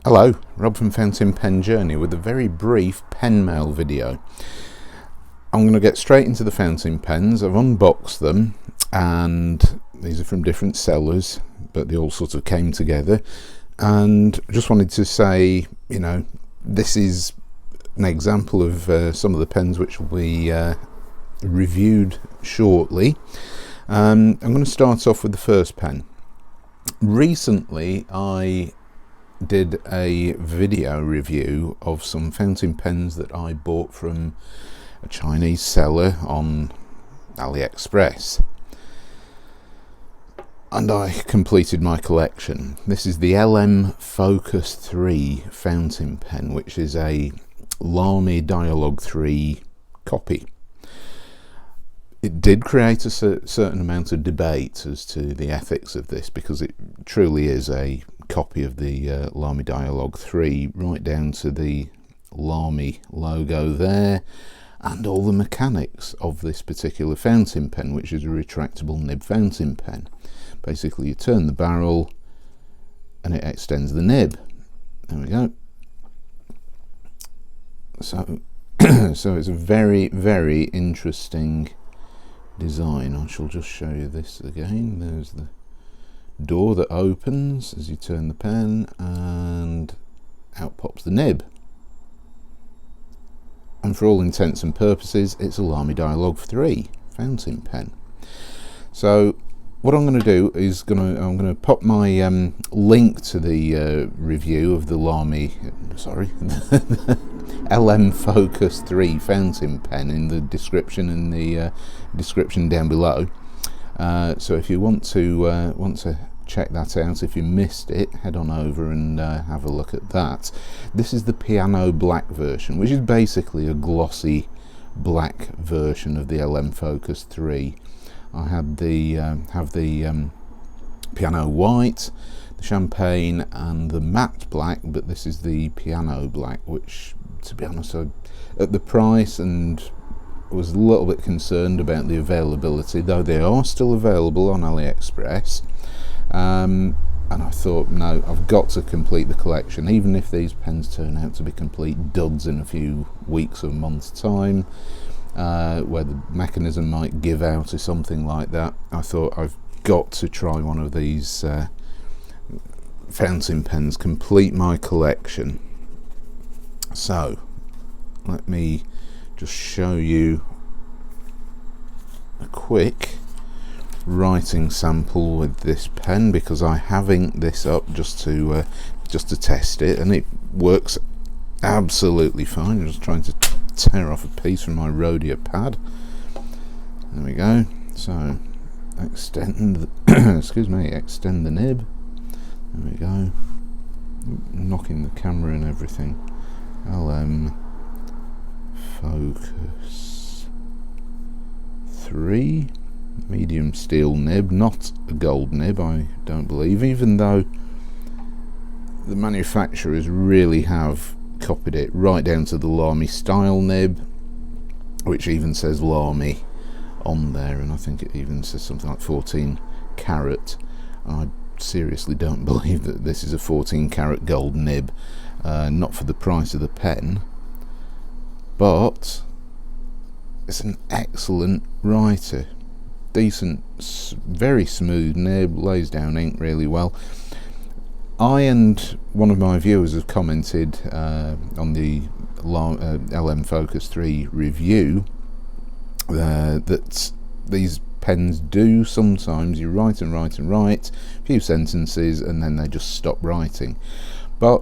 Hello, Rob from Fountain Pen Journey with a very brief pen mail video. I'm going to get straight into the fountain pens. I've unboxed them and these are from different sellers, but they all sort of came together, and just wanted to say, this is an example of some of the pens which will be reviewed shortly. I'm going to start off with the first pen. Recently I did a video review of some fountain pens that I bought from a Chinese seller on AliExpress, and I completed my collection. This is the LM Focus 3 fountain pen, which is a Lamy Dialogue 3 copy. It did create a certain amount of debate as to the ethics of this, because it truly is a copy of the Lamy Dialogue 3, right down to the Lamy logo there, and all the mechanics of this particular fountain pen, which is a retractable nib fountain pen. Basically, you turn the barrel and it extends the nib. There we go. So it's a very, very interesting design. I shall just show you this again. There's the door that opens as you turn the pen, and out pops the nib. And for all intents and purposes, it's a Lamy Dialogue 3 fountain pen. So what I'm going to do is I'm going to pop my link to the review of the LM Focus 3 fountain pen in the description down below. So if you want to check that out, if you missed it, head on over and have a look at that. This is the piano black version, which is basically a glossy black version of the LM Focus 3. I had have the piano white, the champagne, and the matte black, but this is the piano black, which, to be honest, at the price, and was a little bit concerned about the availability, though they are still available on AliExpress. And I thought, no, I've got to complete the collection, even if these pens turn out to be complete duds in a few weeks or months' time, where the mechanism might give out or something like that. I thought, I've got to try one of these fountain pens, complete my collection. So let me just show you a quick writing sample with this pen, because I have inked this up just to test it, and it works absolutely fine. I'm just trying to tear off a piece from my Rhodia pad. There we go. So extend extend the nib. There we go. Knocking the camera and everything. LM Focus 3 medium steel nib, not a gold nib, I don't believe, even though the manufacturers really have copied it right down to the Lamy style nib, which even says Lamy on there, and I think it even says something like 14 carat. I seriously don't believe that this is a 14 carat gold nib, not for the price of the pen, but it's an excellent writer. Decent, very smooth nib, lays down ink really well. I and one of my viewers have commented on the LM Focus 3 review that these pens do sometimes, you write and write and write a few sentences and then they just stop writing, but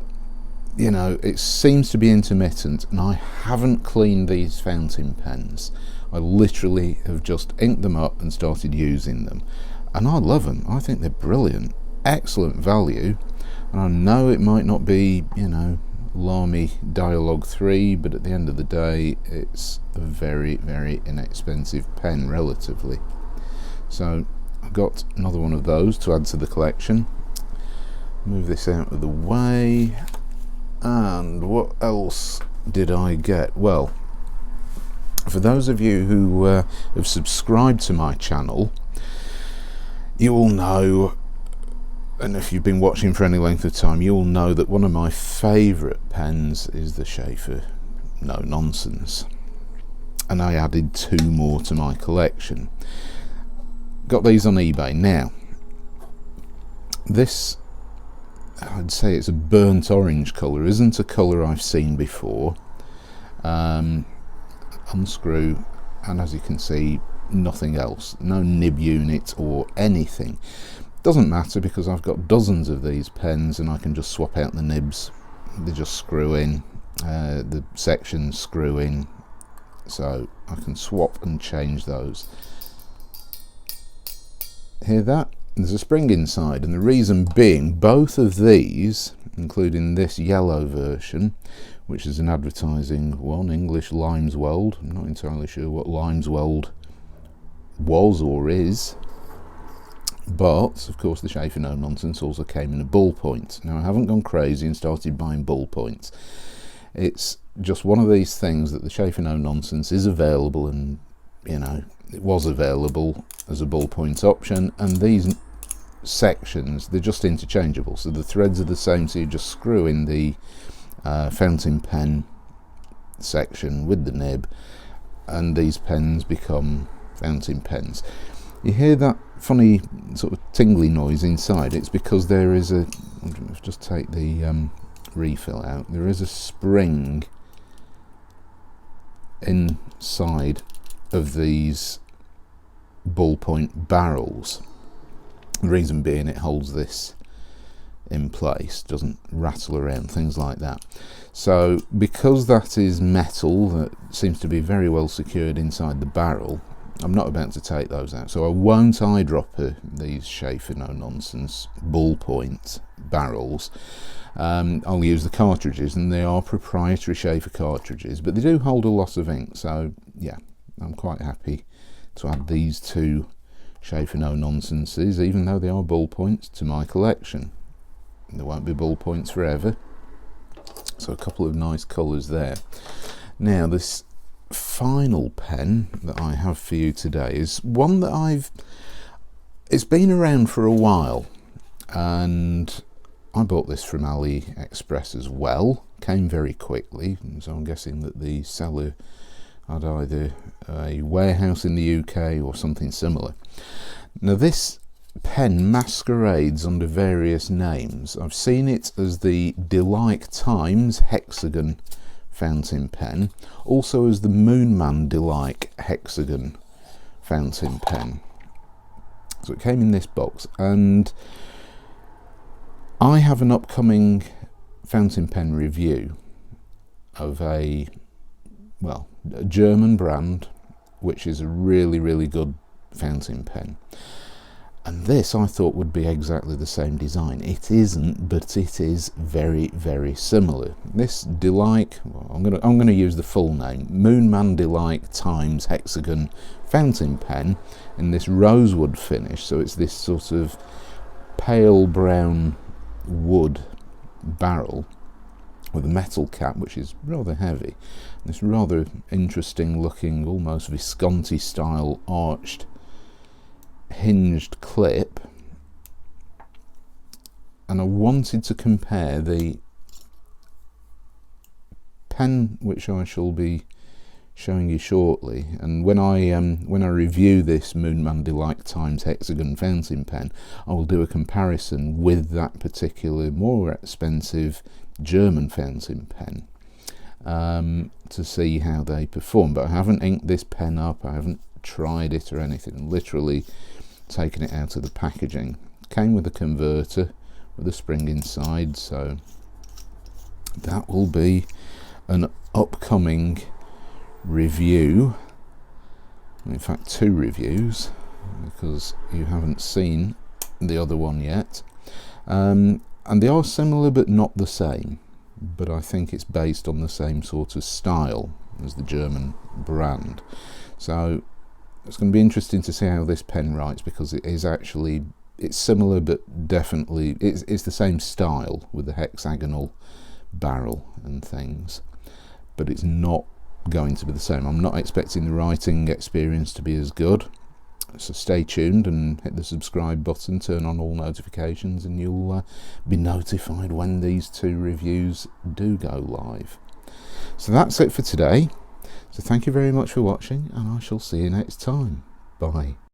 it seems to be intermittent, and I haven't cleaned these fountain pens. I literally have just inked them up and started using them, and I love them. I think they're brilliant, excellent value, and I know it might not be Lamy Dialogue 3, but at the end of the day it's a very, very inexpensive pen relatively. So I've got another one of those to add to the collection. Move this out of the way. And what else did I get? Well, for those of you who have subscribed to my channel, you will know and if you've been watching for any length of time, you'll know that one of my favourite pens is the Sheaffer No Nonsense, and I added 2 more to my collection. Got these on eBay. Now, this, I'd say it's a burnt orange colour, isn't a colour I've seen before. Unscrew, and as you can see, nothing else, no nib unit or anything. Doesn't matter because I've got dozens of these pens and I can just swap out the nibs. They just screw in, the sections screw in, so I can swap and change those. Hear that? There's a spring inside, and the reason being, both of these, including this yellow version, which is an advertising one, English Limesweld. I'm not entirely sure what Limesweld was or is, but of course the Sheaffer No Nonsense also came in a ballpoint. Now I haven't gone crazy and started buying ballpoints. It's just one of these things that the Sheaffer No Nonsense is available, and you know, it was available as a ballpoint option, and these sections, they're just interchangeable, so the threads are the same, so you just screw in the fountain pen section with the nib, and these pens become fountain pens. You hear that funny sort of tingly noise inside? It's because there is a, let's just take the refill out, there is a spring inside of these ballpoint barrels. The reason being, it holds this in place, doesn't rattle around, things like that. So because that is metal that seems to be very well secured inside the barrel, I'm not about to take those out, so I won't eyedropper these Sheaffer No Nonsense ballpoint barrels. I'll use the cartridges, and they are proprietary Sheaffer cartridges, but they do hold a lot of ink, so yeah, I'm quite happy to add these 2 Sheaffer No Nonsenses, even though they are ballpoints, to my collection. There won't be ballpoints forever, so a couple of nice colours there. Now this final pen that I have for you today is one that it's been around for a while, and I bought this from AliExpress as well. Came very quickly, so I'm guessing that the seller had either a warehouse in the UK or something similar. Now this pen masquerades under various names. I've seen it as the Delike Times Hexagon fountain pen, also as the Moonman Delike Hexagon fountain pen. So it came in this box, and I have an upcoming fountain pen review of a German brand, which is a really good fountain pen. And this I thought would be exactly the same design. It isn't, but it is very similar. This Delike, well, I'm gonna use the full name, Moonman Delike Times Hexagon fountain pen in this rosewood finish. So it's this sort of pale brown wood barrel with a metal cap, which is rather heavy. This rather interesting looking, almost Visconti style arched hinged clip, and I wanted to compare the pen which I shall be showing you shortly, and when I review this Moonman Delike Times Hexagon fountain pen, I will do a comparison with that particular more expensive German fountain pen to see how they perform. But I haven't inked this pen up, I haven't tried it or anything, literally taken it out of the packaging. Came with a converter with a spring inside, so that will be an upcoming review, in fact 2 reviews, because you haven't seen the other one yet, and they are similar but not the same, but I think it's based on the same sort of style as the German brand. So it's going to be interesting to see how this pen writes, because it is actually, it's similar but definitely it's the same style with the hexagonal barrel and things, but it's not going to be the same. I'm not expecting the writing experience to be as good, So stay tuned and hit the subscribe button, turn on all notifications, and you'll be notified when these 2 reviews do go live. So that's it for today. So thank you very much for watching, and I shall see you next time. Bye.